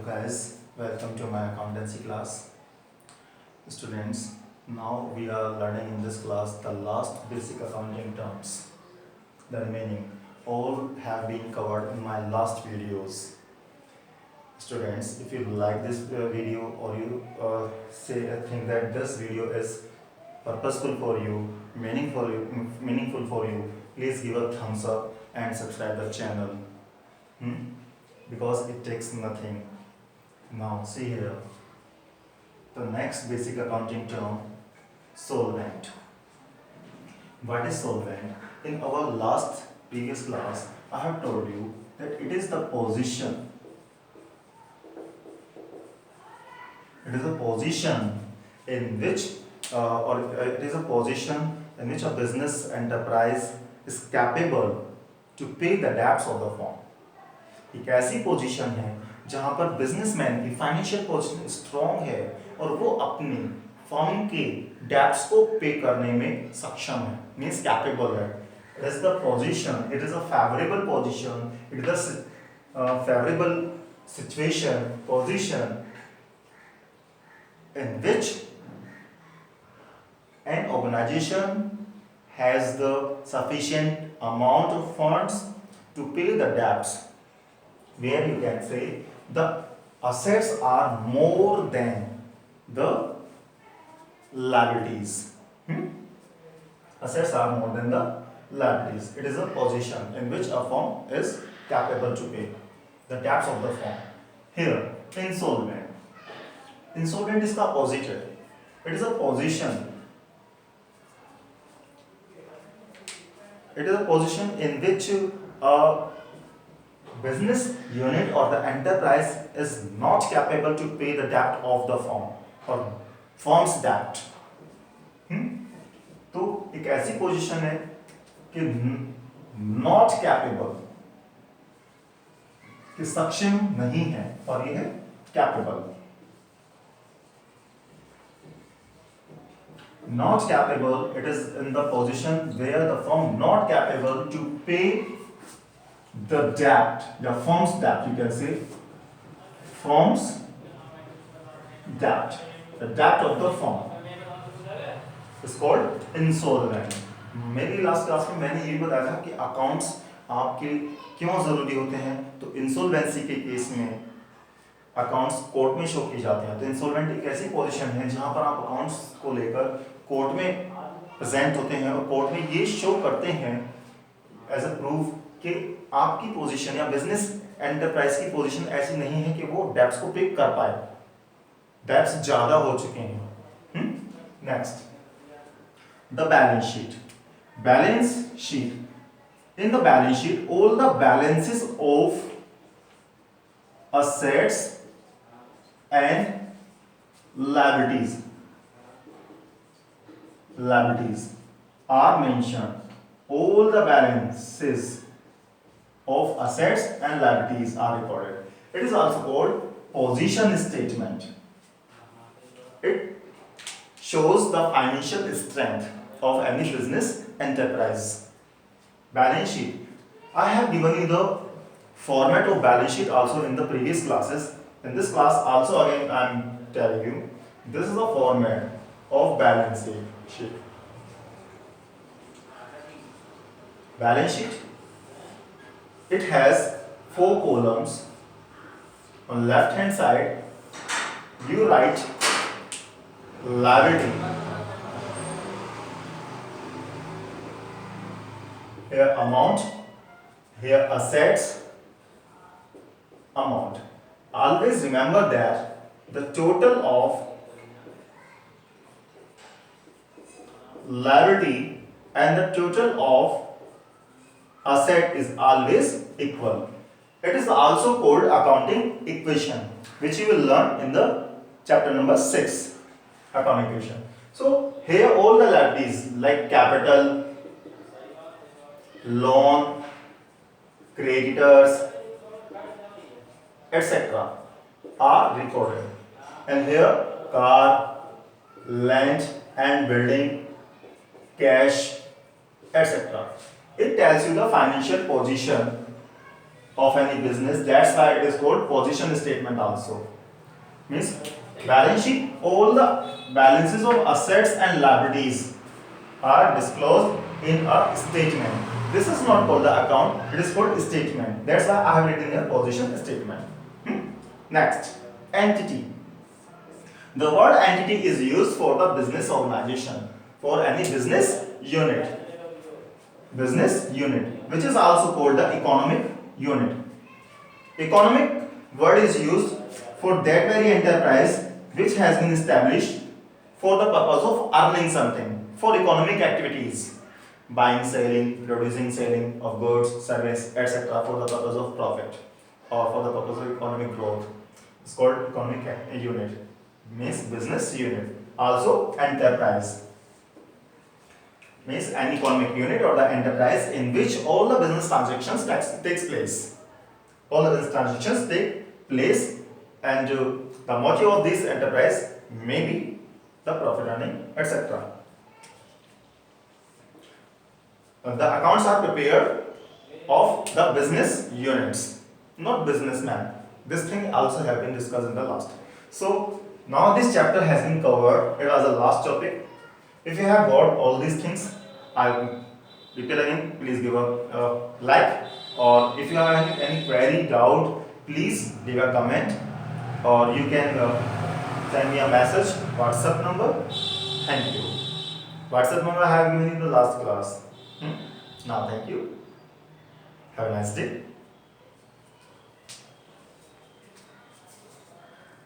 guys, welcome to my accountancy class. Students, now we are learning in this class the last basic accounting terms. The remaining all have been covered in my last videos. Students, if you like this video or you think that this video is purposeful for you, meaningful for you, please give a thumbs up and subscribe the channel. Because it takes nothing. Now see here, the next basic accounting term, solvent. What is solvent? In our last previous class, I have told you that it is the position. It is a position in which, it is a position in which a business enterprise is capable to pay the debts of the firm. एक ऐसी position है जहां पर businessman की financial position strong है और वो अपनी फर्म के डेब्ट्स को पे करने में सक्षम है, मींस कैपेबल है. It is the position, it is a favourable position, it is a favourable situation, position in which an organization has the sufficient amount of funds to pay the debts, where you can say the assets are more than the liabilities. Assets are more than the liabilities. It is a position in which a firm is capable to pay the debts of the firm. Here, insolvent. Insolvent is the opposite. It is a position. It is a position in which a business unit or the enterprise is not capable to pay the debt of the firm or firm's debt. तो एक ऐसी position है कि not capable, कि सक्षम नहीं है, और ये है capable. Not capable, it is in the position where the firm not capable to pay the debt, the firm's debt, you can say firm's debt, the debt of the firm is called insolvent. मेरी last class में मैंने ये बताया था कि accounts आपके क्यों जरूरी होते हैं. तो इंसॉल्वेंसी के केस में अकाउंट्स कोर्ट में शो किए जाते हैं. तो इंसॉल्वेंट एक ऐसी पोजीशन है जहां पर आप अकाउंट्स को लेकर कोर्ट में प्रेजेंट होते हैं और कोर्ट में ये शो करते हैं एज अ प्रूफ कि आपकी पोजीशन या बिजनेस एंटरप्राइज की पोजीशन ऐसी नहीं है कि वो डेब्ट्स को पे कर पाए, डेब्ट्स ज्यादा हो चुके हैं. Next, the balance sheet. Balance sheet, in the balance sheet all the balances of assets and liabilities are mentioned. All the balances of assets and liabilities are recorded. It is also called position statement. It shows the financial strength of any business enterprise. Balance sheet, I have given you the format of balance sheet also in the previous classes. In this class also again I am telling you this is the format of balance sheet. Balance sheet, it has 4 columns. On left hand side you write liability, here amount, here assets, amount. Always remember that the total of liability and the total of asset is always equal. It is also called accounting equation, which you will learn in the chapter number 6, accounting equation. So here all the liabilities like capital, loan, creditors, etc. are recorded. And here car, land and building, cash, etc. It tells you the financial position of any business. That's why it is called position statement also. Means balance sheet, all the balances of assets and liabilities are disclosed in a statement. This is not called the account, it is called statement. That's why I have written here position statement. Next, entity. The word entity is used for the business organization, for any business unit. Business unit, which is also called the economic unit. Economic word is used for that very enterprise which has been established for the purpose of earning something, for economic activities, buying, selling, producing, selling of goods, service, etc., for the purpose of profit or for the purpose of economic growth. It's called economic unit, means business unit. Also enterprise means an economic unit or the enterprise in which all the business transactions takes place. All the business transactions take place, and the motive of this enterprise may be the profit earning, etc. The accounts are prepared of the business units, not businessmen. This thing also have been discussed in the last. So now this chapter has been covered. It was the last topic. If you have got all these things, I repeat again, please give a like, or if you have any query, doubt, please leave a comment, or you can send me a message, WhatsApp number. Thank you. WhatsApp number I have given in the last class. Now thank you. Have a nice day.